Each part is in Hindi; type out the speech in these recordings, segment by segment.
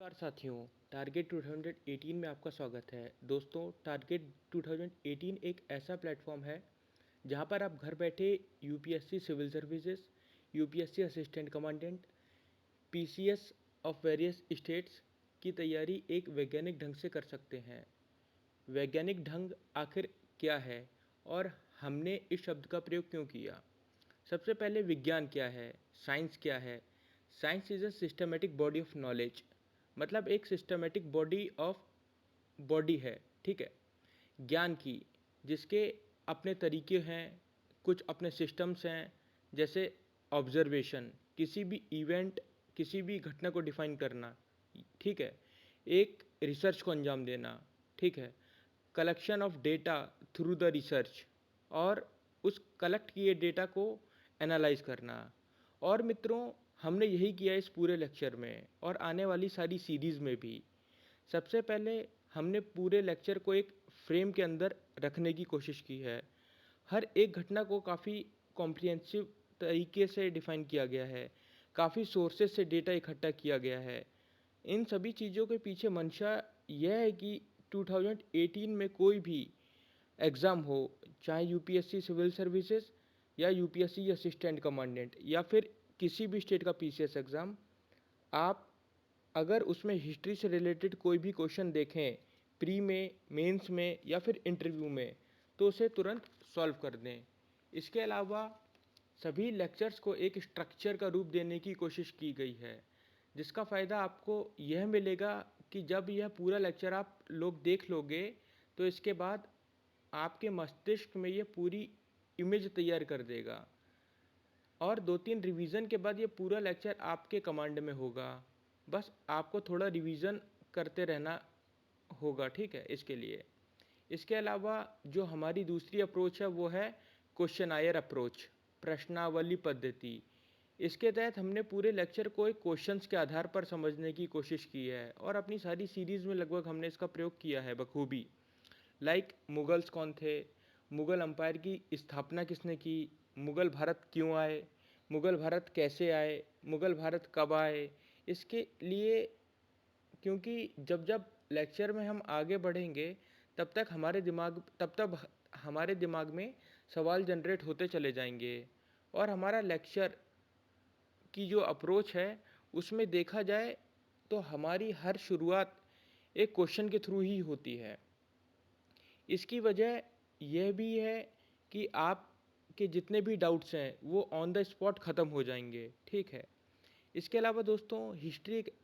नमस्कार साथियों, टारगेट 2018 में आपका स्वागत है। दोस्तों, टारगेट 2018 एक ऐसा प्लेटफॉर्म है जहां पर आप घर बैठे UPSC civil services, UPSC assistant commandant, PCS of various states की तैयारी एक वैज्ञानिक ढंग से कर सकते हैं। वैज्ञानिक ढंग आखिर क्या है और हमने इस शब्द का प्रयोग क्यों किया? सबसे पहले विज्ञान क्या है, साइंस क्या है? Science is a systematic body of knowledge, मतलब एक सिस्टमेटिक बॉडी है, ठीक है, ज्ञान की, जिसके अपने तरीके हैं, कुछ अपने सिस्टम्स हैं। जैसे ऑब्जर्वेशन, किसी भी इवेंट, किसी भी घटना को डिफाइन करना, ठीक है, एक रिसर्च को अंजाम देना, ठीक है, collection of data through the research, और उस कलेक्ट किए डेटा को एनालाइज करना। और मित्रों, हमने यही किया इस पूरे लेक्चर में और आने वाली सारी सीरीज़ में भी। सबसे पहले हमने पूरे लेक्चर को एक फ्रेम के अंदर रखने की कोशिश की है। हर एक घटना को काफ़ी कॉम्प्रिहेंसिव तरीके से डिफाइन किया गया है, काफ़ी सोर्सेज से डेटा इकट्ठा किया गया है। इन सभी चीज़ों के पीछे मंशा यह है कि 2018 में कोई भी एग्ज़ाम हो, चाहे यूपीएससी सिविल सर्विसेज या यूपीएससी असिस्टेंट कमांडेंट या फिर किसी भी स्टेट का पीसीएस एग्ज़ाम, आप अगर उसमें हिस्ट्री से रिलेटेड कोई भी क्वेश्चन देखें प्री में, मेंस में या फिर इंटरव्यू में, तो उसे तुरंत सॉल्व कर दें। इसके अलावा सभी लेक्चर्स को एक स्ट्रक्चर का रूप देने की कोशिश की गई है, जिसका फ़ायदा आपको यह मिलेगा कि जब यह पूरा लेक्चर आप लोग देख लोगे तो इसके बाद आपके मस्तिष्क में ये पूरी इमेज तैयार कर देगा, और 2-3 रिवीजन के बाद ये पूरा लेक्चर आपके कमांड में होगा। बस आपको थोड़ा रिवीजन करते रहना होगा, ठीक है, इसके लिए। इसके अलावा जो हमारी दूसरी अप्रोच है वो है क्वेश्चनायर अप्रोच, प्रश्नावली पद्धति। इसके तहत हमने पूरे लेक्चर को एक क्वेश्चंस के आधार पर समझने की कोशिश की है और अपनी सारी सीरीज़ में लगभग हमने इसका प्रयोग किया है बखूबी। लाइक मुगल्स कौन थे, मुग़ल अम्पायर की स्थापना किसने की, मुग़ल भारत क्यों आए, मुग़ल भारत कैसे आए, मुग़ल भारत कब आए। इसके लिए, क्योंकि जब जब लेक्चर में हम आगे बढ़ेंगे तब तक हमारे दिमाग में सवाल जनरेट होते चले जाएंगे, और हमारा लेक्चर की जो अप्रोच है उसमें देखा जाए तो हमारी हर शुरुआत एक क्वेश्चन के थ्रू ही होती है। इसकी वजह यह भी है कि आपके जितने भी डाउट्स हैं वो ऑन द स्पॉट ख़त्म हो जाएंगे, ठीक है। इसके अलावा दोस्तों, हिस्ट्री एक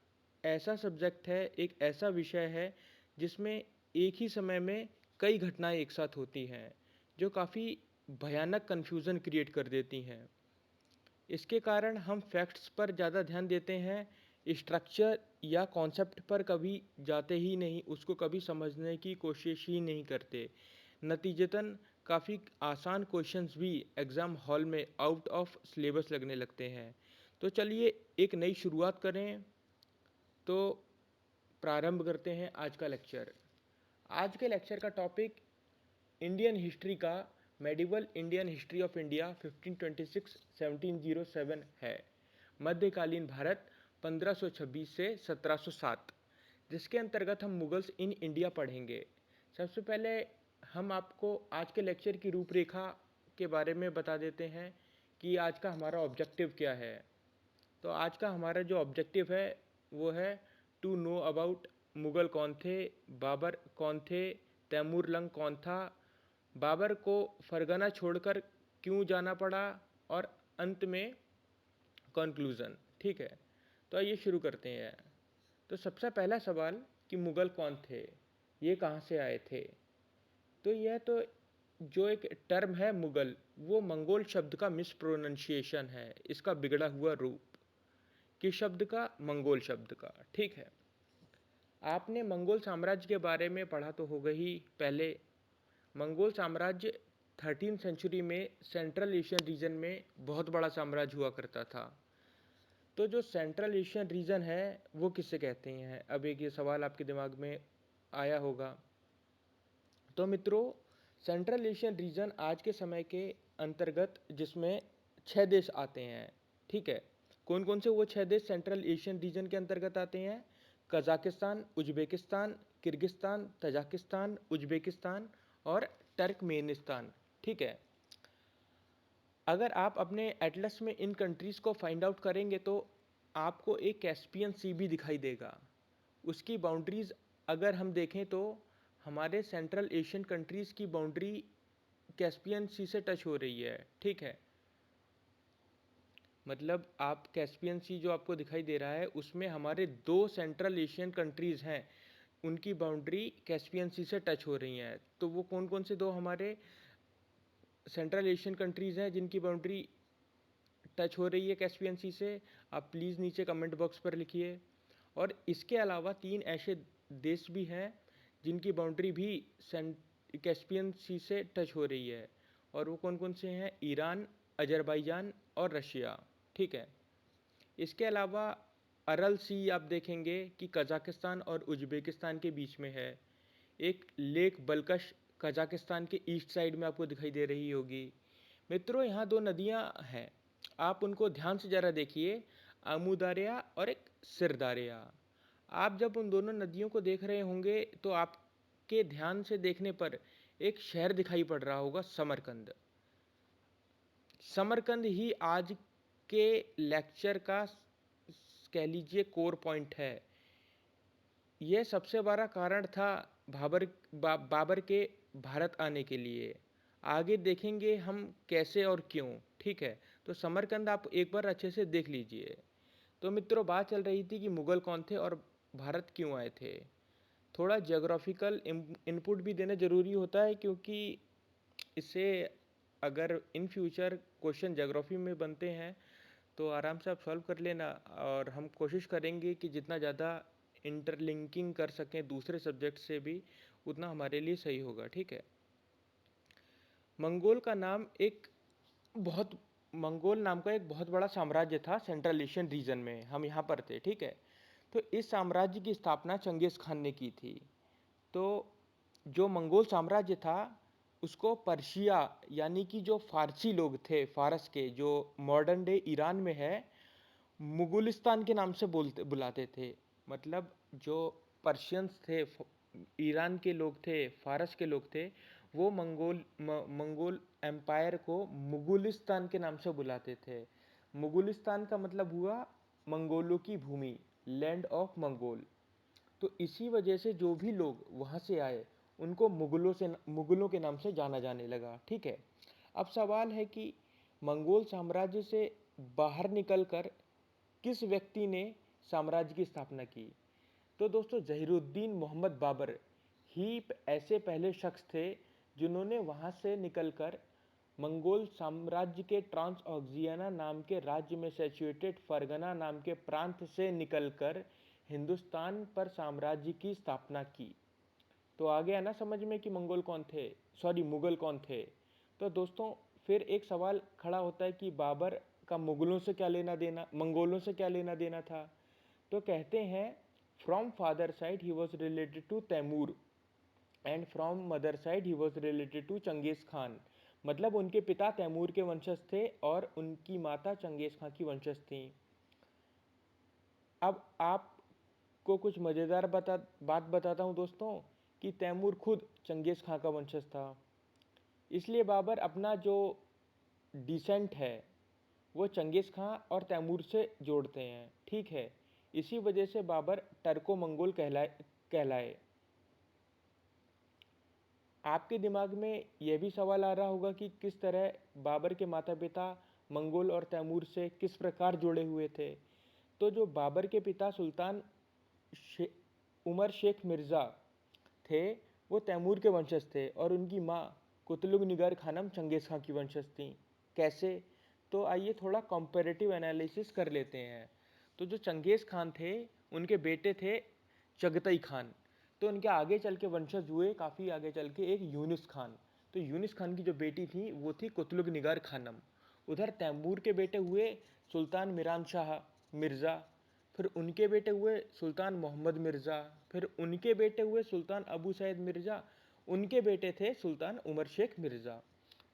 ऐसा सब्जेक्ट है, एक ऐसा विषय है जिसमें एक ही समय में कई घटनाएं एक साथ होती हैं, जो काफ़ी भयानक कन्फ्यूज़न क्रिएट कर देती हैं। इसके कारण हम फैक्ट्स पर ज़्यादा ध्यान देते हैं, स्ट्रक्चर या कॉन्सेप्ट पर कभी जाते ही नहीं, उसको कभी समझने की कोशिश ही नहीं करते। नतीजतन काफ़ी आसान क्वेश्चंस भी एग्ज़ाम हॉल में आउट ऑफ सिलेबस लगने लगते हैं। तो चलिए एक नई शुरुआत करें, तो प्रारंभ करते हैं आज का लेक्चर। आज के लेक्चर का टॉपिक इंडियन हिस्ट्री का medieval Indian history of India 1526-1707 है, मध्यकालीन भारत 1526 से 1707, जिसके अंतर्गत हम मुगल्स इन इंडिया पढ़ेंगे। सबसे पहले हम आपको आज के लेक्चर की रूपरेखा के बारे में बता देते हैं कि आज का हमारा ऑब्जेक्टिव क्या है। तो आज का हमारा जो ऑब्जेक्टिव है वो है टू नो अबाउट मुग़ल कौन थे, बाबर कौन थे, तैमूर लंग कौन था, बाबर को फरगना छोड़कर क्यों जाना पड़ा, और अंत में कंक्लूज़न, ठीक है। तो आइए शुरू करते हैं। तो सबसे पहला सवाल कि मुग़ल कौन थे, ये कहाँ से आए थे। तो यह तो जो एक टर्म है मुग़ल, वो मंगोल शब्द का मिसप्रोनंसिएशन है, इसका बिगड़ा हुआ रूप। किस शब्द का? मंगोल शब्द का, ठीक है। आपने मंगोल साम्राज्य के बारे में पढ़ा तो होगा ही पहले। मंगोल साम्राज्य 13वीं सेंचुरी में सेंट्रल एशियन रीजन में बहुत बड़ा साम्राज्य हुआ करता था। तो जो सेंट्रल एशियन रीजन है वो किसे कहते हैं? अब एक ये सवाल आपके दिमाग में आया होगा। तो मित्रों, सेंट्रल एशियन रीजन आज के समय के अंतर्गत जिसमें 6 देश आते हैं, ठीक है। कौन कौन से वो 6 देश सेंट्रल एशियन रीजन के अंतर्गत आते हैं? Kazakhstan, Uzbekistan, Kyrgyzstan, Tajikistan, Uzbekistan और टर्कमेनिस्तान। ठीक है। अगर आप अपने एटलस में इन कंट्रीज़ को फाइंड आउट करेंगे तो आपको एक कैस्पियन सी भी दिखाई देगा। उसकी बाउंड्रीज़ अगर हम देखें तो हमारे सेंट्रल एशियन कंट्रीज़ की बाउंड्री कैस्पियन सी से टच हो रही है। ठीक है। मतलब आप कैस्पियन सी जो आपको दिखाई दे रहा है उसमें हमारे 2 सेंट्रल एशियन कंट्रीज़ हैं, उनकी बाउंड्री कैस्पियन सी से टच हो रही हैं। तो वो कौन कौन से 2 हमारे सेंट्रल एशियन कंट्रीज़ हैं जिनकी बाउंड्री टच हो रही है कैस्पियन सी से? आप प्लीज़ नीचे कमेंट बॉक्स पर लिखिए। और इसके अलावा 3 ऐसे देश भी हैं जिनकी बाउंड्री भी कैस्पियन सी से टच हो रही है, और वो कौन कौन से हैं? ईरान, अजरबैजान और रशिया। ठीक है। इसके अलावा अरल सी आप देखेंगे कि कजाकिस्तान और उज्बेकिस्तान के बीच में है। एक लेक बल्कश कजाकिस्तान के ईस्ट साइड में आपको दिखाई दे रही होगी। मित्रों, यहाँ 2 नदियाँ हैं, आप उनको ध्यान से ज़रा देखिए, आमू दरिया और एक सिर दरिया। आप जब उन दोनों नदियों को देख रहे होंगे तो आपके ध्यान से देखने पर एक शहर दिखाई पड़ रहा होगा, समरकंद। समरकंद ही आज के लेक्चर का कह लीजिए कोर पॉइंट है। यह सबसे बड़ा कारण था बाबर के भारत आने के लिए। आगे देखेंगे हम कैसे और क्यों। ठीक है। तो समरकंद आप एक बार अच्छे से देख लीजिए। तो मित्रों, बात चल रही थी कि मुग़ल कौन थे और भारत क्यों आए थे। थोड़ा ज्योग्राफिकल इनपुट भी देना ज़रूरी होता है, क्योंकि इससे अगर इन फ्यूचर क्वेश्चन ज्योग्राफी में बनते हैं तो आराम से आप सॉल्व कर लेना। और हम कोशिश करेंगे कि जितना ज़्यादा इंटरलिंकिंग कर सकें दूसरे सब्जेक्ट से भी, उतना हमारे लिए सही होगा। ठीक है। मंगोल नाम का एक बहुत बड़ा साम्राज्य था सेंट्रल एशियन रीजन में। हम यहाँ पर थे। ठीक है। तो इस साम्राज्य की स्थापना चंगेज़ खान ने की थी। तो जो मंगोल साम्राज्य था उसको पर्शिया, यानी कि जो फारसी लोग थे, फारस के, जो मॉडर्न डे ईरान में है, मुगलिस्तान के नाम से बुलाते थे। मतलब जो पर्शियंस थे, ईरान के लोग थे, फारस के लोग थे, वो मंगोल एम्पायर को मुगलिस्तान के नाम से बुलाते थे। मुगलिस्तान का मतलब हुआ मंगोलों की भूमि, लैंड ऑफ मंगोल। तो इसी वजह से जो भी लोग वहाँ से आए उनको मुगलों के नाम से जाना जाने लगा। ठीक है। अब सवाल है कि मंगोल साम्राज्य से बाहर निकलकर किस व्यक्ति ने साम्राज्य की स्थापना की? तो दोस्तों, ज़हीरुद्दीन मोहम्मद बाबर ही ऐसे पहले शख्स थे जिन्होंने वहाँ से निकलकर मंगोल साम्राज्य के ट्रांसऑक्सियाना नाम के राज्य में सैचुएटेड फरगना नाम के प्रांत से निकलकर हिंदुस्तान पर साम्राज्य की स्थापना की। तो आ गया ना समझ में कि मुगल कौन थे। तो दोस्तों, फिर एक सवाल खड़ा होता है कि बाबर का मुगलों से क्या लेना देना, मंगोलों से क्या लेना देना था। तो कहते हैं, from father side he was related to Timur and from mother side he was related to Genghis Khan. मतलब उनके पिता तैमूर के वंशज थे और उनकी माता चंगेज़ खान की वंशज थीं। अब आपको कुछ मज़ेदार बात बताता हूँ दोस्तों, कि तैमूर खुद चंगेज़ खान का वंशज था। इसलिए बाबर अपना जो डिसेंट है वो चंगेज़ खान और तैमूर से जोड़ते हैं। ठीक है। इसी वजह से बाबर टर्को मंगोल कहलाए। आपके दिमाग में यह भी सवाल आ रहा होगा कि किस तरह बाबर के माता पिता मंगोल और तैमूर से किस प्रकार जुड़े हुए थे। तो जो बाबर के पिता सुल्तान उमर शेख मिर्ज़ा थे, वो तैमूर के वंशज थे, और उनकी माँ कुतलुग निगर खानम चंगेज़ खान की वंशज थीं। कैसे? तो आइए थोड़ा कंपैरेटिव एनालिसिस कर लेते हैं। तो जो चंगेज़ खान थे उनके बेटे थे चगतई खान। तो उनके आगे चल के वंशज हुए, काफ़ी आगे चल के, एक यूनुस खान। तो यूनुस खान की जो बेटी थी वो थी कुतलुग निगर खानम। उधर तैमूर के बेटे हुए सुल्तान मिरान शाह मिर्ज़ा, फिर उनके बेटे हुए सुल्तान मोहम्मद मिर्ज़ा, फिर उनके बेटे हुए सुल्तान अबू सैद मिर्ज़ा, उनके बेटे थे सुल्तान उमर शेख मिर्ज़ा।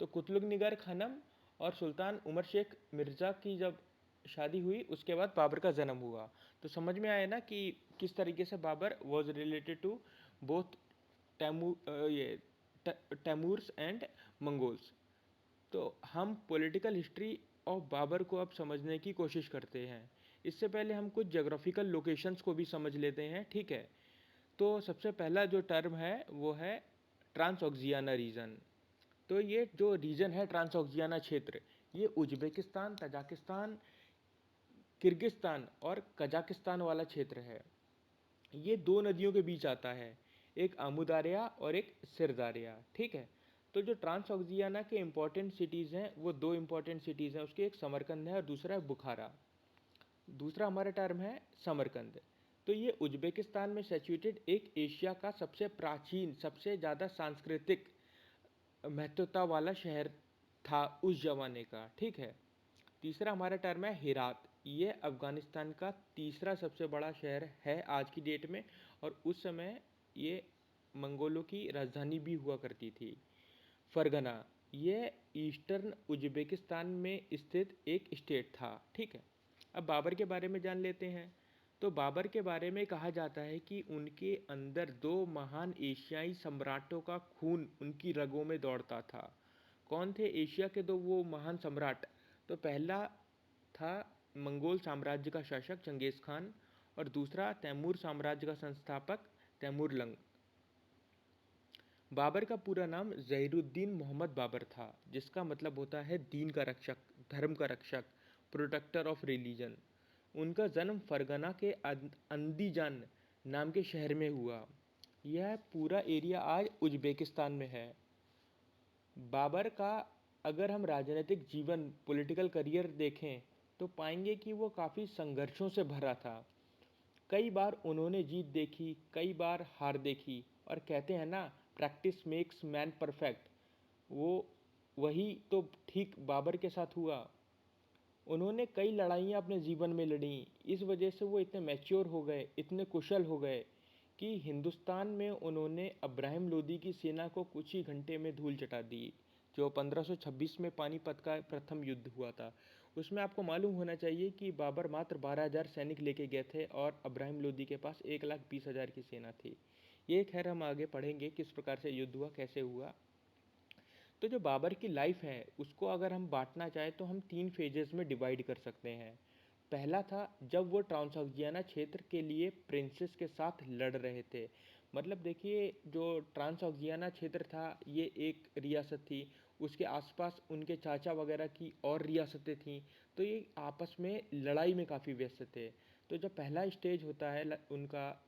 तो कुतलुग निगर खानम और सुल्तान उमर शेख मिर्ज़ा की जब शादी हुई, उसके बाद बाबर का जन्म हुआ। तो समझ में आया ना कि किस तरीके से Babur was related to both ये तैमूर्स एंड मंगोल्स। तो हम पॉलिटिकल हिस्ट्री ऑफ बाबर को अब समझने की कोशिश करते हैं। इससे पहले हम कुछ जोग्राफिकल लोकेशंस को भी समझ लेते हैं, ठीक है। तो सबसे पहला जो टर्म है वो है ट्रांसऑक्सियाना रीजन। तो ये जो रीजन है ट्रांसऑक्सियाना क्षेत्र, ये उज्बेकिस्तान, तजाकिस्तान, किर्गिस्तान और कजाकिस्तान वाला क्षेत्र है। ये दो नदियों के बीच आता है, एक आमू दारिया और एक सिर दारिया, ठीक है। तो जो ट्रांसऑक्सियाना के इम्पोर्टेंट सिटीज़ हैं वो दो इम्पोर्टेंट सिटीज़ हैं उसके, एक समरकंद है और दूसरा है बुखारा। दूसरा हमारा टर्म है समरकंद। तो ये उज्बेकिस्तान में सिचुएटेड एक एशिया का सबसे प्राचीन, सबसे ज़्यादा सांस्कृतिक महत्वता वाला शहर था उस जमाने का, ठीक है। तीसरा हमारा टर्म है हेरात। ये अफ़गानिस्तान का तीसरा सबसे बड़ा शहर है आज की डेट में, और उस समय ये मंगोलों की राजधानी भी हुआ करती थी। फरगना, ये ईस्टर्न उज्बेकिस्तान में स्थित एक स्टेट था, ठीक है। अब बाबर के बारे में जान लेते हैं। तो बाबर के बारे में कहा जाता है कि उनके अंदर दो महान एशियाई सम्राटों का खून उनकी रगों में दौड़ता था। कौन थे एशिया के दो वो महान सम्राट? तो पहला था मंगोल साम्राज्य का शासक चंगेज़ खान, और दूसरा तैमूर साम्राज्य का संस्थापक तैमूरलंग। बाबर का पूरा नाम ज़हीरुद्दीन मोहम्मद बाबर था, जिसका मतलब होता है दीन का रक्षक, धर्म का रक्षक, प्रोटेक्टर ऑफ रिलीजन। उनका जन्म फरगना के अंदीजान नाम के शहर में हुआ। यह पूरा एरिया आज उज्बेकिस्तान में है। बाबर का अगर हम राजनीतिक जीवन, पॉलिटिकल करियर देखें तो पाएंगे कि वो काफ़ी संघर्षों से भरा था। कई बार उन्होंने जीत देखी, कई बार हार देखी, और कहते हैं ना, प्रैक्टिस मेक्स मैन परफेक्ट। वो वही तो ठीक बाबर के साथ हुआ। उन्होंने कई लड़ाइयाँ अपने जीवन में लड़ी। इस वजह से वो इतने मैच्योर हो गए, इतने कुशल हो गए कि हिंदुस्तान में उन्होंने इब्राहिम लोदी की सेना को कुछ ही घंटे में धूल चटा दी। जो 1526 में पानीपत का प्रथम युद्ध हुआ था, उसमें आपको मालूम होना चाहिए कि बाबर मात्र 12,000 सैनिक लेके गए थे और इब्राहिम लोदी के पास 1,20,000 की सेना थी। ये खैर हम आगे पढ़ेंगे किस प्रकार से युद्ध हुआ, कैसे हुआ। तो जो बाबर की लाइफ है उसको अगर हम बांटना चाहें तो हम 3 फेजेस में डिवाइड कर सकते हैं। पहला था जब वो ट्रांसऑक्सियाना क्षेत्र के लिए प्रिंसेस के साथ लड़ रहे थे। मतलब देखिए, जो ट्रांसऑक्सियाना क्षेत्र था ये एक रियासत थी, उसके आसपास उनके चाचा वगैरह की और रियासतें थीं। तो ये आपस में लड़ाई में काफ़ी व्यस्त थे। तो जब पहला स्टेज होता है उनका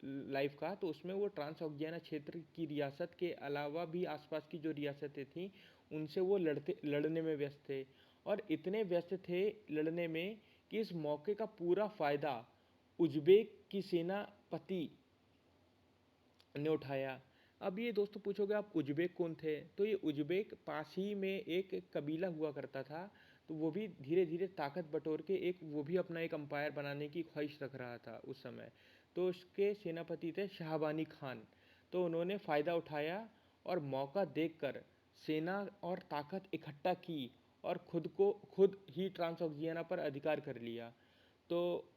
लाइफ का, तो उसमें वो ट्रांसऑक्सियाना क्षेत्र की रियासत के अलावा भी आसपास की जो रियासतें थीं उनसे वो लड़ने में व्यस्त थे। और इतने व्यस्त थे लड़ने में कि इस मौके का पूरा फ़ायदा उज्बेक की सेनापति ने उठाया। अब ये दोस्तों पूछोगे आप उज्बेक कौन थे? तो ये उज्बेक पास ही में एक कबीला हुआ करता था। तो वो भी धीरे धीरे ताकत बटोर के वो भी अपना एक अम्पायर बनाने की ख्वाहिश रख रहा था उस समय। तो उसके सेनापति थे शाहबानी खान। तो उन्होंने फ़ायदा उठाया और मौका देखकर सेना और ताकत इकट्ठा की और खुद ही ट्रांसऑक्सियाना पर अधिकार कर लिया। तो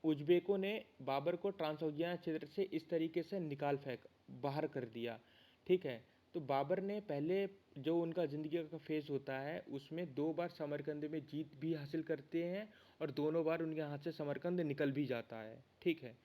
उज्बेकों ने बाबर को ट्रांसऑक्सियाना क्षेत्र से इस तरीके से निकाल फेंक बाहर कर दिया, ठीक है। तो बाबर ने पहले जो उनका ज़िंदगी का फेज़ होता है उसमें 2 बार समरकंद में जीत भी हासिल करते हैं और दोनों बार उनके हाथ से समरकंद निकल भी जाता है, ठीक है।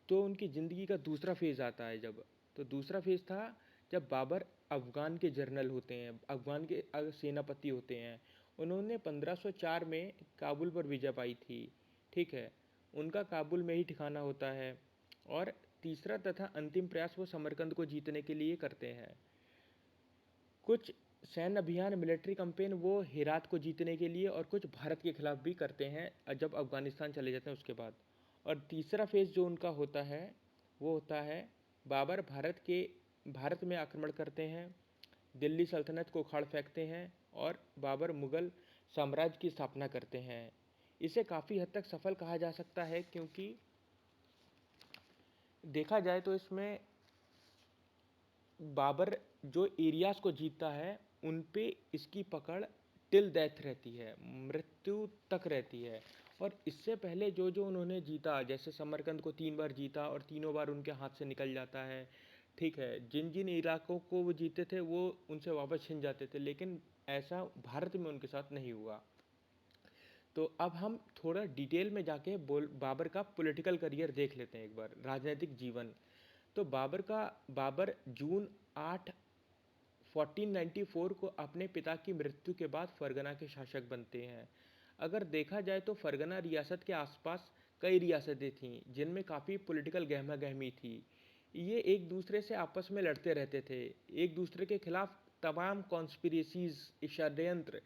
तो उनकी ज़िंदगी का दूसरा फेज़ आता है जब, तो दूसरा फेज़ था जब बाबर अफ़गान के जनरल होते हैं, अफ़गान के सेनापति होते हैं। उन्होंने 1504 में काबुल पर विजय पाई थी, ठीक है। उनका काबुल में ही ठिकाना होता है। और तीसरा तथा अंतिम प्रयास वो समरकंद को जीतने के लिए करते हैं। कुछ सैन्य अभियान, मिलिट्री कैंपेन वो हेरात को जीतने के लिए और कुछ भारत के खिलाफ भी करते हैं जब अफ़गानिस्तान चले जाते हैं उसके बाद। और तीसरा फेज़ जो उनका होता है वो होता है बाबर भारत में आक्रमण करते हैं, दिल्ली सल्तनत को उखाड़ फेंकते हैं और बाबर मुग़ल साम्राज्य की स्थापना करते हैं। इसे काफ़ी हद तक सफल कहा जा सकता है क्योंकि देखा जाए तो इसमें बाबर जो एरियाज़ को जीतता है उन पे इसकी पकड़ टिल डेथ रहती है, मृत्यु तक रहती है। और इससे पहले जो जो उन्होंने जीता, जैसे समरकंद को 3 बार जीता और तीनों बार उनके हाथ से निकल जाता है, ठीक है। जिन जिन इलाकों को वो जीते थे वो उनसे वापस छिन जाते थे, लेकिन ऐसा भारत में उनके साथ नहीं हुआ। तो अब हम थोड़ा डिटेल में जाके बाबर का पॉलिटिकल करियर देख लेते हैं एक बार, राजनीतिक जीवन। तो बाबर जून 8 1494 को अपने पिता की मृत्यु के बाद फरगना के शासक बनते हैं। अगर देखा जाए तो फरगना रियासत के आसपास कई रियासतें थीं जिनमें काफ़ी पॉलिटिकल गहमा गहमी थी। ये एक दूसरे से आपस में लड़ते रहते थे, एक दूसरे के खिलाफ तमाम कॉन्स्पिरेसीज, षड्यंत्र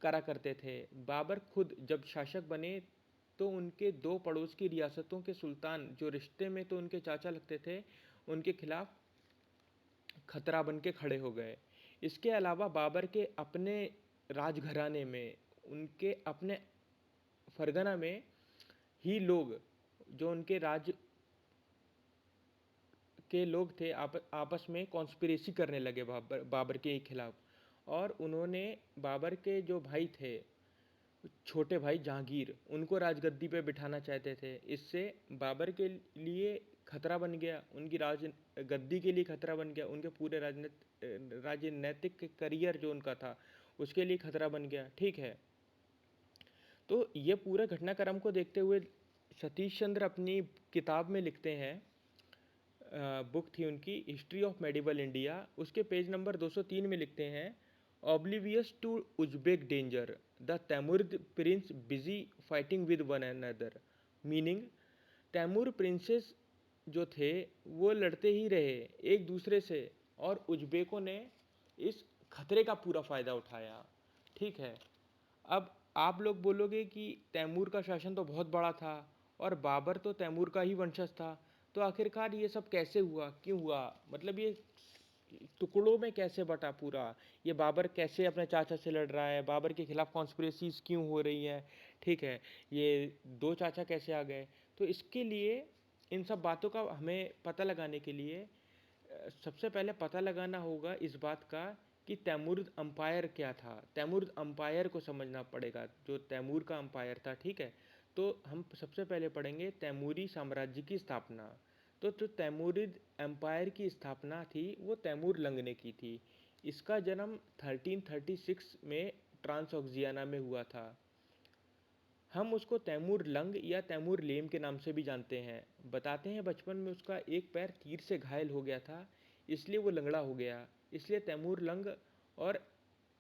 करा करते थे। बाबर खुद जब शासक बने तो उनके दो पड़ोस की रियासतों के सुल्तान, जो रिश्ते में तो उनके चाचा लगते थे, उनके खिलाफ खतरा बन के खड़े हो गए। इसके अलावा बाबर के अपने राजघराने में, उनके अपने फरगना में ही लोग, जो उनके राज के लोग थे, आपस में कॉन्स्पिरेसी करने लगे बाबर के खिलाफ। और उन्होंने बाबर के जो भाई थे, छोटे भाई जहांगीर, उनको राजगद्दी पे बिठाना चाहते थे। इससे बाबर के लिए खतरा बन गया, उनकी राज गद्दी के लिए खतरा बन गया, उनके पूरे राजनीतिक करियर जो उनका था उसके लिए खतरा बन गया, ठीक है। तो ये पूरे घटनाक्रम को देखते हुए सतीश चंद्र अपनी किताब में लिखते हैं, बुक थी उनकी हिस्ट्री ऑफ मेडिवल इंडिया, उसके पेज नंबर 203 में लिखते हैं, oblivious to Uzbek danger the Timurid prince busy fighting with one another, meaning Timur princes जो थे वो लड़ते ही रहे एक दूसरे से, और उज्बेकों ने इस खतरे का पूरा फ़ायदा उठाया, ठीक है। अब आप लोग बोलोगे कि तैमूर का शासन तो बहुत बड़ा था और बाबर तो तैमूर का ही वंशज था, तो आखिरकार ये सब कैसे हुआ, क्यों हुआ, मतलब ये टुकड़ों में कैसे बटा पूरा, ये बाबर कैसे अपने चाचा से लड़ रहा है, बाबर के खिलाफ कॉन्स्पिरेसीज क्यों हो रही है, ठीक है, ये दो चाचा कैसे आ गए। तो इसके लिए, इन सब बातों का हमें पता लगाने के लिए सबसे पहले पता लगाना होगा इस बात का कि तैमूरिद अम्पायर क्या था। तैमूरिद अम्पायर को समझना पड़ेगा, जो तैमूर का अम्पायर था, ठीक है। तो हम सबसे पहले पढ़ेंगे तैमूरी साम्राज्य की स्थापना। तो जो तैमूरिद एम्पायर की स्थापना थी वो तैमूर लंग ने की थी। इसका जन्म 1336 में ट्रांसऑक्सियाना में हुआ था। हम उसको तैमूर लंग या तैमूर लेम के नाम से भी जानते हैं। बताते हैं बचपन में उसका एक पैर तीर से घायल हो गया था, इसलिए वो लंगड़ा हो गया, इसलिए तैमूर लंग और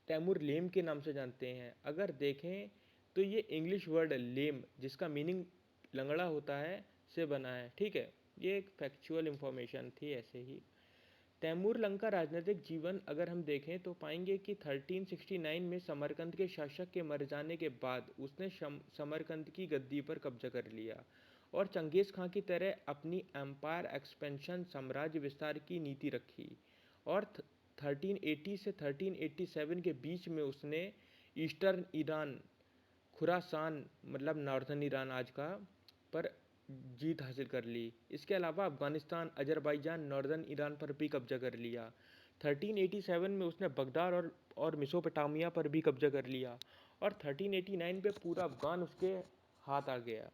तैमूर लेम के नाम से जानते हैं। अगर देखें तो ये इंग्लिश वर्ड लेम, जिसका मीनिंग लंगड़ा होता है, से बना है, ठीक है। ये एक फैक्चुअल इंफॉर्मेशन थी ऐसे ही। तैमूर लंग का राजनीतिक जीवन अगर हम देखें तो पाएंगे कि 1369 में समरकंद के शासक के मर जाने के बाद उसने समरकंद की गद्दी पर कब्जा कर लिया और चंगेज़ खां की तरह अपनी एम्पायर एक्सपेंशन, साम्राज्य विस्तार की नीति रखी। और 1380 से 1387 के बीच में उसने ईस्टर्न ईरान, खुरासान मतलब नॉर्दर्न ईरान आज का, पर जीत हासिल कर ली। इसके अलावा अफगानिस्तान, अजरबैजान, नॉर्दर्न ईरान पर भी कब्जा कर लिया। 1387 में उसने बगदाद और मेसोपोटामिया पर भी कब्जा कर लिया और 1389 पे पूरा अफगान उसके हाथ आ गया।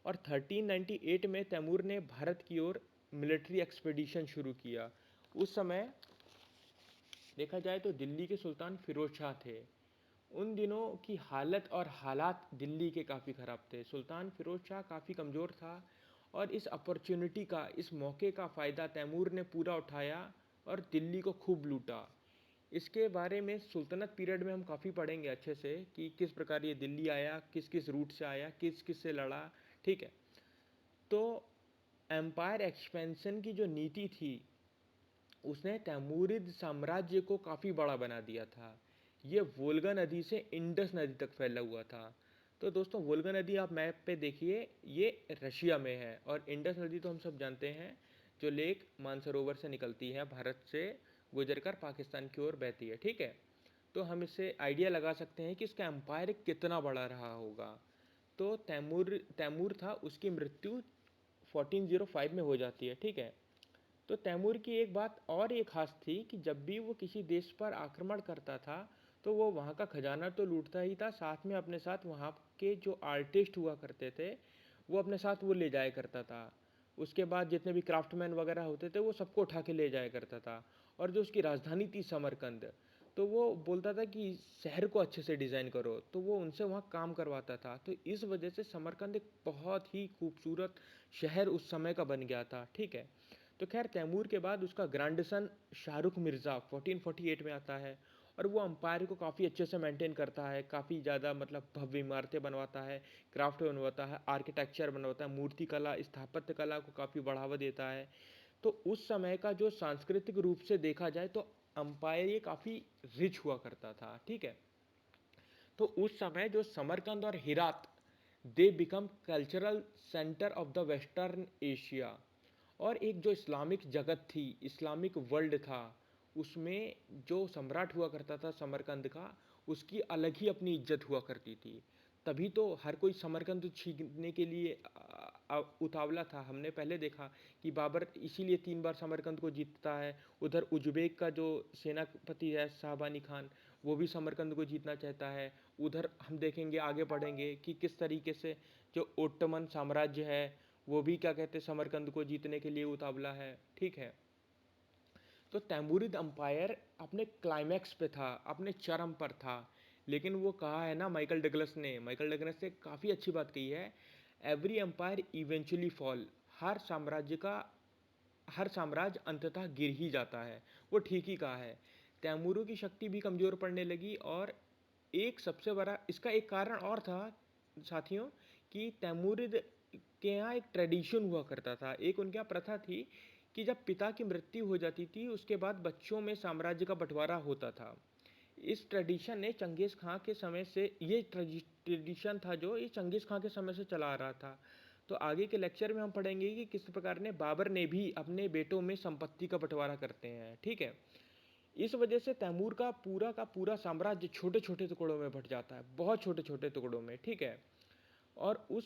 और 1398 में तैमूर ने भारत की ओर मिलिट्री एक्सपेडिशन शुरू किया। उस समय देखा जाए तो दिल्ली के सुल्तान फिरोज शाह थे। उन दिनों की हालत और हालात दिल्ली के काफ़ी ख़राब थे। सुल्तान फिरोज शाह काफ़ी कमज़ोर था और इस अपॉर्चुनिटी का, इस मौके का फ़ायदा तैमूर ने पूरा उठाया और दिल्ली को खूब लूटा। इसके बारे में सुल्तनत पीरियड में हम काफ़ी पढ़ेंगे अच्छे से कि किस प्रकार ये दिल्ली आया, किस किस रूट से आया, किस किस से लड़ा, ठीक है। तो एम्पायर एक्सपेंशन की जो नीति थी उसने तैमूरिद साम्राज्य को काफ़ी बड़ा बना दिया था। ये वोल्गा नदी से इंडस नदी तक फैला हुआ था। तो दोस्तों वोल्गा नदी आप मैप पे देखिए, ये रशिया में है, और इंडस नदी तो हम सब जानते हैं, जो लेक मानसरोवर से निकलती है, भारत से गुजरकर पाकिस्तान की ओर बहती है, ठीक है। तो हम इससे आइडिया लगा सकते हैं कि इसका एम्पायर कितना बड़ा रहा होगा। तो तैमूर था, उसकी मृत्यु 1405 में हो जाती है, ठीक है। तो तैमूर की एक बात और ये खास थी कि जब भी वो किसी देश पर आक्रमण करता था तो वो वहाँ का खजाना तो लूटता ही था, साथ में अपने साथ वहाँ के जो आर्टिस्ट हुआ करते थे वो अपने साथ वो ले जाया करता था। उसके बाद जितने भी क्राफ्टमैन वगैरह होते थे वो सबको उठा के ले जाया करता था। और जो उसकी राजधानी थी समरकंद, तो वो बोलता था कि शहर को अच्छे से डिज़ाइन करो, तो वो उनसे वहाँ काम करवाता था। तो इस वजह से समरकंद एक बहुत ही खूबसूरत शहर उस समय का बन गया था, ठीक है। तो खैर तैमूर के बाद उसका ग्रैंडसन शाहरुख मिर्ज़ा 1448 में आता है, और वो अम्पायर को काफ़ी अच्छे से मेंटेन करता है, काफ़ी ज़्यादा मतलब भव्य इमारतें बनवाता है, क्राफ्ट बनवाता है, आर्किटेक्चर बनवाता है, मूर्ति कला, स्थापत्य कला को काफ़ी बढ़ावा देता है। तो उस समय का जो सांस्कृतिक रूप से देखा जाए तो अम्पायर ये काफ़ी रिच हुआ करता था, ठीक है। तो उस समय जो समरकंद और Herat, they become cultural centre of the western Asia. और एक जो इस्लामिक जगत थी, इस्लामिक वर्ल्ड था, उसमें जो सम्राट हुआ करता था समरकंद का, उसकी अलग ही अपनी इज्जत हुआ करती थी। तभी तो हर कोई समरकंद छीनने के लिए उतावला था। हमने पहले देखा कि बाबर इसीलिए 3 बार समरकंद को जीतता है। उधर उज्बेक का जो सेनापति है शाहबानी खान, वो भी समरकंद को जीतना चाहता है। उधर हम देखेंगे, आगे बढ़ेंगे कि किस तरीके से जो ओटमन साम्राज्य है वो भी क्या कहते हैं समरकंद को जीतने के लिए उतावला है, ठीक है। तो तैमूरिद अंपायर अपने क्लाइमैक्स पे था, अपने चरम पर था। लेकिन वो कहा है ना माइकल डगलस ने काफ़ी अच्छी बात कही है, एवरी एम्पायर इवेंचुअली फॉल। हर साम्राज्य का हर साम्राज्य अंततः गिर ही जाता है। वो ठीक ही कहा है। तैमूरों की शक्ति भी कमज़ोर पड़ने लगी, और एक सबसे बड़ा इसका एक कारण और था साथियों, कि तैमूरिद के यहाँ एक ट्रेडिशन हुआ करता था, एक उनके यहाँ प्रथा थी कि जब पिता की मृत्यु हो जाती थी उसके बाद बच्चों में साम्राज्य का बंटवारा होता था। इस ट्रेडिशन ने चंगेज़ खां के समय से, ये ट्रेडिशन था जो ये चंगेज़ खां के समय से चला आ रहा था। तो आगे के लेक्चर में हम पढ़ेंगे कि किस प्रकार ने बाबर ने भी अपने बेटों में संपत्ति का बंटवारा करते हैं, ठीक है। इस वजह से तैमूर का पूरा साम्राज्य छोटे छोटे टुकड़ों में बंट जाता है, बहुत छोटे छोटे टुकड़ों में, ठीक है। और उस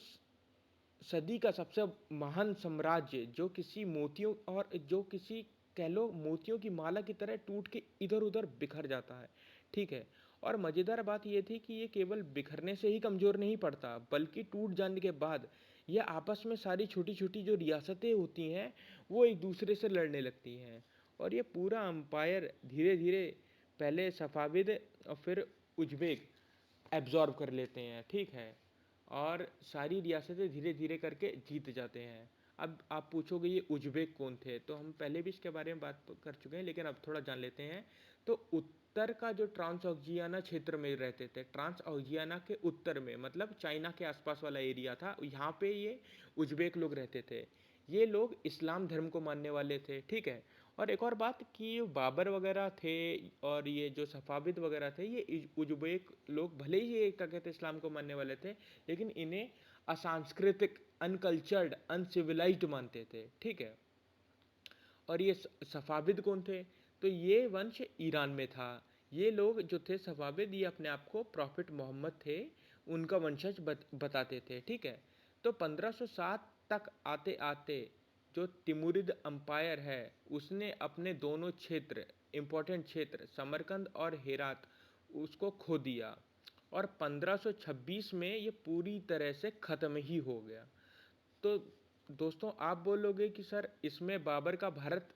सदी का सबसे महान साम्राज्य जो किसी मोतियों और जो किसी कह लो मोतियों की माला की तरह टूट के इधर उधर बिखर जाता है, ठीक है। और मज़ेदार बात यह थी कि ये केवल बिखरने से ही कमज़ोर नहीं पड़ता, बल्कि टूट जाने के बाद यह आपस में सारी छोटी छोटी जो रियासतें होती हैं वो एक दूसरे से लड़ने लगती हैं। और ये पूरा अम्पायर धीरे धीरे पहले सफ़ाविद और फिर उज्बेक एब्जॉर्ब कर लेते हैं, ठीक है। और सारी रियासतें धीरे धीरे करके जीत जाते हैं। अब आप पूछोगे ये उज्बेक कौन थे, तो हम पहले भी इसके बारे में बात कर चुके हैं, लेकिन अब थोड़ा जान लेते हैं। तो उत्तर का जो ट्रांसऑक्सियाना क्षेत्र में रहते थे, ट्रांसऑक्सियाना के उत्तर में मतलब चाइना के आसपास वाला एरिया था, यहाँ पे ये उज्बेक लोग रहते थे। ये लोग इस्लाम धर्म को मानने वाले थे, ठीक है। और एक और बात कि बाबर वगैरह थे और ये जो सफ़ाविद वगैरह थे, ये उज्बेक लोग भले ही ये क्या कहते हैं इस्लाम को मानने वाले थे, लेकिन इन्हें असांस्कृतिक, अनकल्चर्ड, अनसिविलाइज्ड मानते थे, ठीक है। और ये सफ़ाविद कौन थे, तो ये वंश ईरान में था। ये लोग जो थे सफ़ाविद, ये अपने आप को प्रॉफिट मोहम्मद थे उनका वंशज बताते थे, ठीक है। तो 1507 तक आते आते जो तिमुरिद अम्पायर है उसने अपने दोनों क्षेत्र, इम्पोर्टेंट क्षेत्र समरकंद और हेरात, उसको खो दिया। और 1526 में ये पूरी तरह से ख़त्म ही हो गया। तो दोस्तों आप बोलोगे कि सर इसमें बाबर का भारत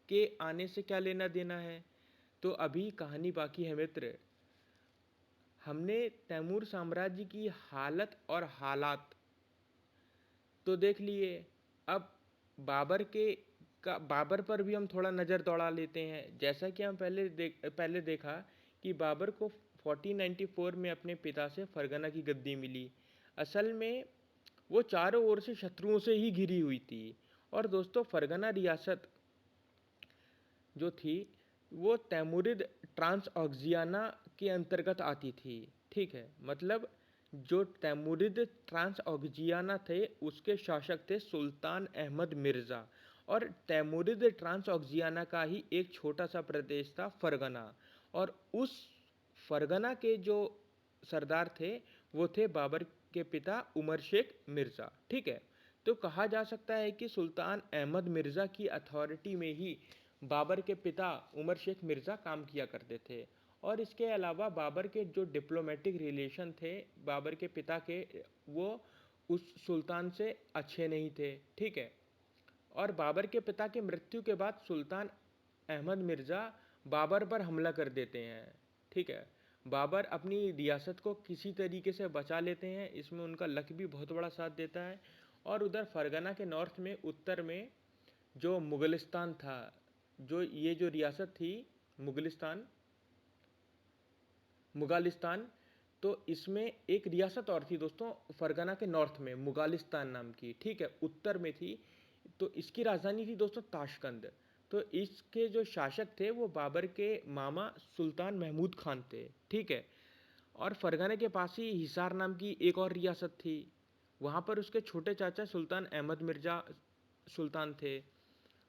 के आने से क्या लेना देना है, तो अभी कहानी बाकी है मित्र। हमने तैमूर साम्राज्य की हालत और हालात तो देख लिए। अब बाबर के बाबर पर भी हम थोड़ा नज़र दौड़ा लेते हैं। जैसा कि हम पहले देखा कि बाबर को 1494 में अपने पिता से फरगना की गद्दी मिली। असल में वो चारों ओर से शत्रुओं से ही घिरी हुई थी। और दोस्तों फरगना रियासत जो थी वो तैमुरिद ट्रांसऑक्सियाना के अंतर्गत आती थी, ठीक है। मतलब जो तैमुरिद ट्रांसऑक्सियाना थे उसके शासक थे सुल्तान अहमद मिर्ज़ा। और तैमुरिद ट्रांसऑक्सियाना का ही एक छोटा सा प्रदेश था फरगना। और उस फरगना के जो सरदार थे वो थे बाबर के पिता उमर शेख मिर्ज़ा, ठीक है। तो कहा जा सकता है कि सुल्तान अहमद मिर्ज़ा की अथॉरिटी में ही बाबर के पिता उमर शेख मिर्ज़ा काम किया करते थे। और इसके अलावा बाबर के जो डिप्लोमेटिक रिलेशन थे बाबर के पिता के, वो उस सुल्तान से अच्छे नहीं थे, ठीक है। और बाबर के पिता की मृत्यु के बाद सुल्तान अहमद मिर्ज़ा बाबर पर हमला कर देते हैं, ठीक है। बाबर अपनी रियासत को किसी तरीके से बचा लेते हैं, इसमें उनका लक भी बहुत बड़ा साथ देता है। और उधर फरगना के नॉर्थ में, उत्तर में जो मुगलिस्तान था, जो ये जो रियासत थी मुगलिस्तान मुगालिस्तान, तो इसमें एक रियासत और थी दोस्तों फरगना के नॉर्थ में, मुगालिस्तान नाम की, ठीक है, उत्तर में थी। तो इसकी राजधानी थी दोस्तों ताशकंद। तो इसके जो शासक थे वो बाबर के मामा सुल्तान महमूद खान थे, ठीक है। और फरगना के पास ही हिसार नाम की एक और रियासत थी, वहाँ पर उसके छोटे चाचा सुल्तान अहमद मिर्ज़ा सुल्तान थे।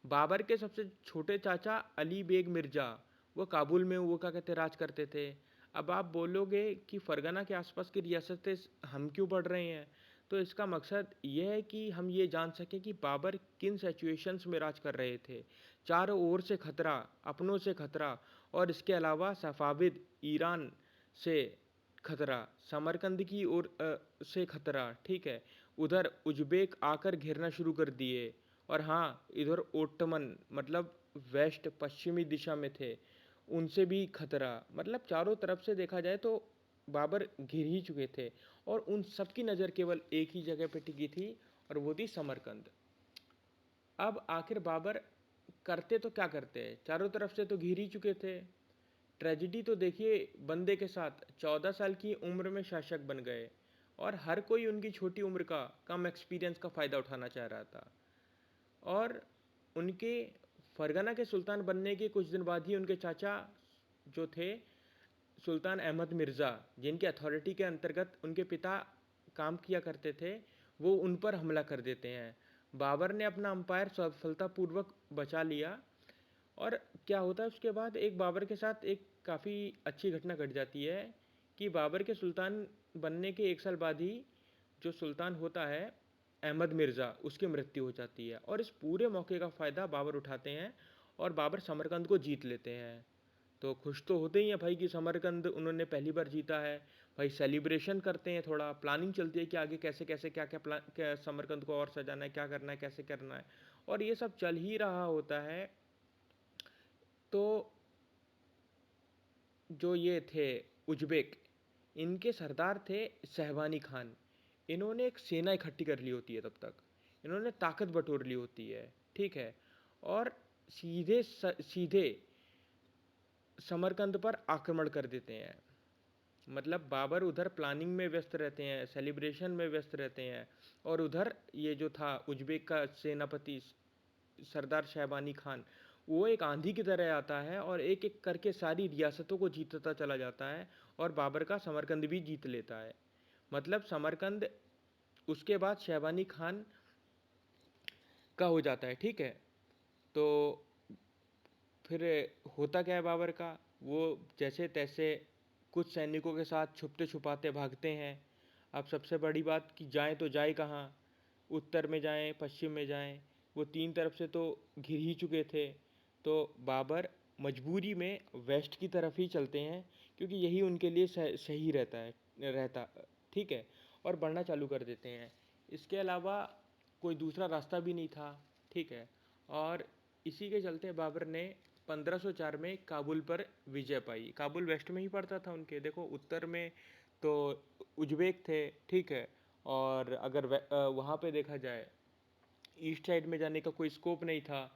बाबर के सबसे छोटे चाचा अली बेग मिर्ज़ा, वो काबुल में वो क्या कहते राज करते थे। अब आप बोलोगे कि फरगना के आसपास की रियासतें हम क्यों पढ़ रहे हैं, तो इसका मकसद ये है कि हम ये जान सकें कि बाबर किन सिचुएशंस में राज कर रहे थे। चारों ओर से खतरा, अपनों से खतरा, और इसके अलावा सफ़ाविद ईरान से खतरा, समरकंद की ओर से खतरा, ठीक है। उधर उज़्बेक आकर घेरना शुरू कर दिए। और हाँ, इधर ओटमन मतलब वेस्ट पश्चिमी दिशा में थे, उनसे भी खतरा। मतलब चारों तरफ से देखा जाए तो बाबर घिर ही चुके थे, और उन सब की नज़र केवल एक ही जगह पे टिकी थी, और वो थी समरकंद। अब आखिर बाबर करते तो क्या करते हैं, चारों तरफ से तो घिर ही चुके थे। ट्रेजिडी तो देखिए बंदे के साथ, 14 साल की उम्र में शासक बन गए, और हर कोई उनकी छोटी उम्र का, कम एक्सपीरियंस का फ़ायदा उठाना चाह रहा था। और उनके फरगना के सुल्तान बनने के कुछ दिन बाद ही उनके चाचा जो थे सुल्तान अहमद मिर्ज़ा, जिनकी अथॉरिटी के अंतर्गत उनके पिता काम किया करते थे, वो उन पर हमला कर देते हैं। बाबर ने अपना अंपायर सफलतापूर्वक बचा लिया। और क्या होता है उसके बाद, एक बाबर के साथ एक काफ़ी अच्छी घटना घट जाती है कि बाबर के सुल्तान बनने के 1 साल बाद ही जो सुल्तान होता है अहमद मिर्ज़ा, उसकी मृत्यु हो जाती है। और इस पूरे मौके का फ़ायदा बाबर उठाते हैं, और बाबर समरकंद को जीत लेते हैं। तो खुश तो होते ही हैं भाई कि समरकंद उन्होंने पहली बार जीता है। भाई सेलिब्रेशन करते हैं, थोड़ा प्लानिंग चलती है कि आगे कैसे कैसे क्या क्या प्लान, क्या समरकंद को और सजाना है, क्या करना है, कैसे करना है। और ये सब चल ही रहा होता है, तो जो ये थे उज्बेक, इनके सरदार थे सहवानी खान। इन्होंने एक सेना इकट्ठी कर ली होती है, तब तक इन्होंने ताकत बटोर ली होती है, ठीक है। और सीधे समरकंद पर आक्रमण कर देते हैं। मतलब बाबर उधर प्लानिंग में व्यस्त रहते हैं, सेलिब्रेशन में व्यस्त रहते हैं, और उधर ये जो था उज्बेक का सेनापति सरदार शहबानी खान, वो एक आंधी की तरह आता है और एक एक करके सारी रियासतों को जीतता चला जाता है, और बाबर का समरकंद भी जीत लेता है। मतलब समरकंद उसके बाद शहबानी खान का हो जाता है, ठीक है। तो फिर होता क्या है बाबर का, वो जैसे तैसे कुछ सैनिकों के साथ छुपते छुपाते भागते हैं। अब सबसे बड़ी बात कि जाएं तो जाए कहाँ, उत्तर में जाएं पश्चिम में जाएं, वो तीन तरफ से तो घिर ही चुके थे। तो बाबर मजबूरी में वेस्ट की तरफ ही चलते हैं, क्योंकि यही उनके लिए सही रहता, ठीक है। और बढ़ना चालू कर देते हैं। इसके अलावा कोई दूसरा रास्ता भी नहीं था, ठीक है। और इसी के चलते बाबर ने 1504 में काबुल पर विजय पाई। काबुल वेस्ट में ही पड़ता था उनके, देखो उत्तर में तो उज्बेक थे, ठीक है। और अगर वहाँ पे देखा जाए ईस्ट साइड में जाने का कोई स्कोप नहीं था,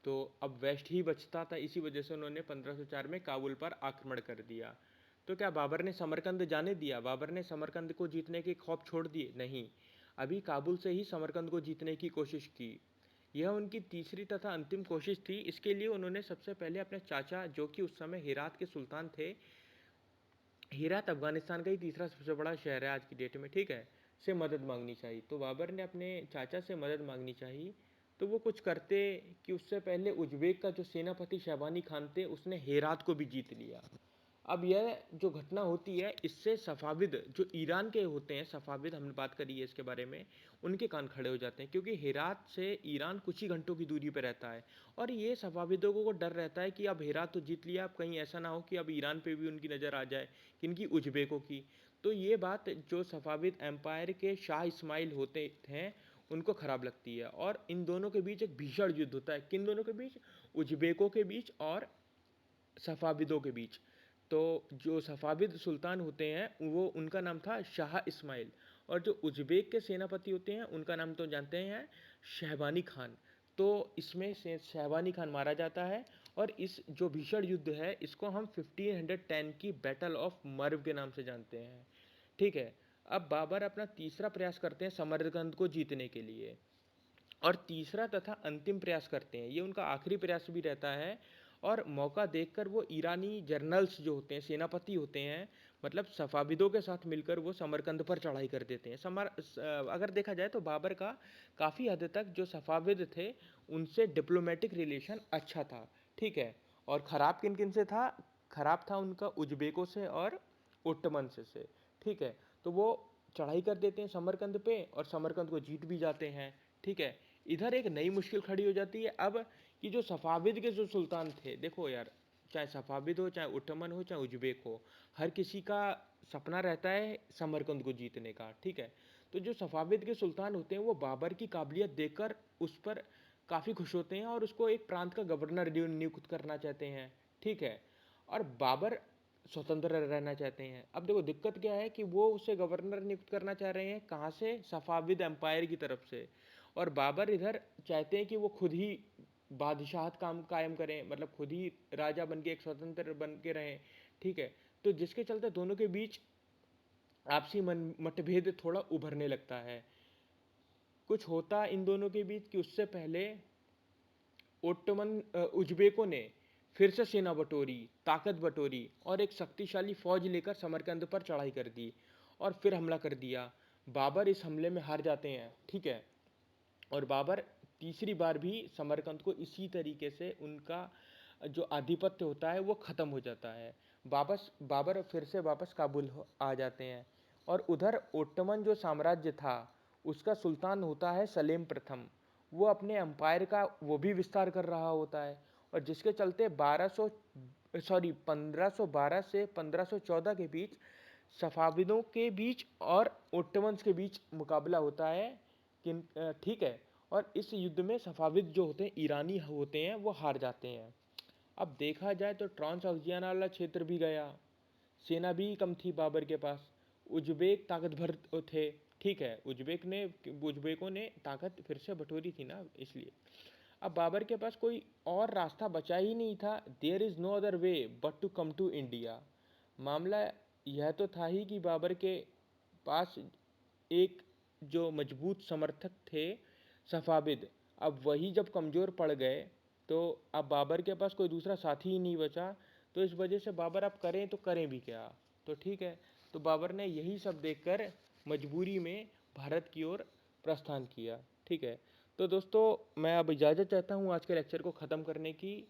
तो अब वेस्ट ही बचता था। इसी वजह से उन्होंने 1504 में काबुल पर आक्रमण कर दिया। तो क्या बाबर ने समरकंद जाने दिया? बाबर ने समरकंद को जीतने के ख्वाब छोड़ दिए? नहीं, अभी काबुल से ही समरकंद को जीतने की कोशिश की। यह उनकी तीसरी तथा अंतिम कोशिश थी। इसके लिए उन्होंने सबसे पहले अपने चाचा, जो कि उस समय हेरात के सुल्तान थे, हेरात अफगानिस्तान का ही तीसरा सबसे बड़ा शहर है आज की डेट में, ठीक है, से मदद मांगनी चाहिए। तो बाबर ने अपने चाचा से मदद मांगनी चाहिए। तो वो कुछ करते कि उससे पहले उज्बेक का जो सेनापति शहबानी खान थे, उसने हेरात को भी जीत लिया। अब यह जो घटना होती है, इससे सफ़ाविद जो ईरान के होते हैं, सफ़ाविद हमने बात करी है इसके बारे में, उनके कान खड़े हो जाते हैं, क्योंकि हेरात से ईरान कुछ ही घंटों की दूरी पर रहता है। और ये सफ़ाविदों को डर रहता है कि अब हेरात तो जीत लिया, अब कहीं ऐसा ना हो कि अब ईरान पे भी उनकी नज़र आ जाए, किनकी, उज़्बेकों की। तो ये बात जो सफ़ाविद एम्पायर के शाह इस्माइल होते हैं, उनको ख़राब लगती है, और इन दोनों के बीच एक भीषण युद्ध होता है। किन दोनों के बीच? उज़्बेकों के बीच और सफ़ाविदों के बीच। तो जो सफ़ाविद सुल्तान होते हैं वो, उनका नाम था शाह इस्माइल, और जो उज़्बेक के सेनापति होते हैं उनका नाम तो जानते हैं, शहबानी खान। तो इसमें से शहबानी खान मारा जाता है, और इस जो भीषण युद्ध है इसको हम 1510 की बैटल ऑफ मर्व के नाम से जानते हैं। ठीक है। अब बाबर अपना तीसरा प्रयास करते हैं समरकंद को जीतने के लिए, और तीसरा तथा अंतिम प्रयास करते हैं, ये उनका आखिरी प्रयास भी रहता है। और मौका देखकर वो ईरानी जर्नल्स जो होते हैं, सेनापति होते हैं, मतलब सफ़ाविदों के साथ मिलकर वो समरकंद पर चढ़ाई कर देते हैं। अगर देखा जाए तो बाबर का काफ़ी हद तक जो सफ़ाविद थे उनसे डिप्लोमेटिक रिलेशन अच्छा था। ठीक है। और ख़राब किन किन से था? ख़राब था उनका उज़्बेकों से और ओटमन से। ठीक है। तो वो चढ़ाई कर देते हैं समरकंद पे, और समरकंद को जीत भी जाते हैं। ठीक है। इधर एक नई मुश्किल खड़ी हो जाती है अब, कि जो सफ़ाविद के जो सुल्तान थे, देखो यार, चाहे सफ़ाविद हो, चाहे ओटमन हो, चाहे उज़्बेक हो, हर किसी का सपना रहता है समरकंद को जीतने का। ठीक है। तो जो सफ़ाविद के सुल्तान होते हैं वो बाबर की काबिलियत देखकर उस पर काफ़ी खुश होते हैं, और उसको एक प्रांत का गवर्नर नियुक्त करना चाहते हैं। ठीक है। और बाबर स्वतंत्र रहना चाहते हैं। अब देखो दिक्कत क्या है, कि वो उसे गवर्नर नियुक्त करना चाह रहे हैं कहाँ से? सफ़ाविद एम्पायर की तरफ से। और बाबर इधर चाहते हैं कि वो खुद ही बादशाहत काम कायम करें, मतलब खुद ही राजा बन के, एक स्वतंत्र बन के रहें। ठीक है। तो जिसके चलते दोनों के बीच आपसी मतभेद थोड़ा उभरने लगता है। कुछ होता इन दोनों के बीच कि उससे पहले उज़्बेकों ने फिर से सेना बटोरी, ताकत बटोरी, और एक शक्तिशाली फौज लेकर समरकंद पर चढ़ाई कर दी, और फिर हमला कर दिया। बाबर इस हमले में हार जाते हैं। ठीक है। और बाबर तीसरी बार भी समरकंद को इसी तरीके से, उनका जो आधिपत्य होता है वो ख़त्म हो जाता है। बाबर फिर से वापस काबुल आ जाते हैं। और उधर ओटमन जो साम्राज्य था, उसका सुल्तान होता है सलेम प्रथम। वो अपने एम्पायर का वो भी विस्तार कर रहा होता है, और जिसके चलते 1512 से 1514 के बीच सफ़ाविदों के बीच और ओटमन्स के बीच मुकाबला होता है। ठीक है। और इस युद्ध में सफ़ाविद जो होते हैं, ईरानी होते हैं, वो हार जाते हैं। अब देखा जाए तो ट्रांस वाला क्षेत्र भी गया, सेना भी कम थी बाबर के पास, उज़्बेक ताकतवर थे। ठीक है। उज़्बेकों ने ताकत फिर से बटोरी थी ना, इसलिए अब बाबर के पास कोई और रास्ता बचा ही नहीं था। There is no other way but to come to India. मामला यह तो था ही कि बाबर के पास एक जो मजबूत समर्थक थे, सफ़ाविद, अब वही जब कमज़ोर पड़ गए, तो अब बाबर के पास कोई दूसरा साथी ही नहीं बचा। तो इस वजह से बाबर अब करें तो करें भी क्या? तो ठीक है। तो बाबर ने यही सब देखकर मजबूरी में भारत की ओर प्रस्थान किया। ठीक है। तो दोस्तों, मैं अब इजाज़त चाहता हूँ आज के लेक्चर को ख़त्म करने की,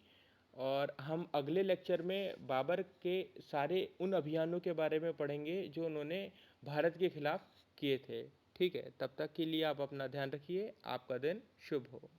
और हम अगले लेक्चर में बाबर के सारे उन अभियानों के बारे में पढ़ेंगे जो उन्होंने भारत के खिलाफ किए थे। ठीक है। तब तक के लिए आप अपना ध्यान रखिए। आपका दिन शुभ हो।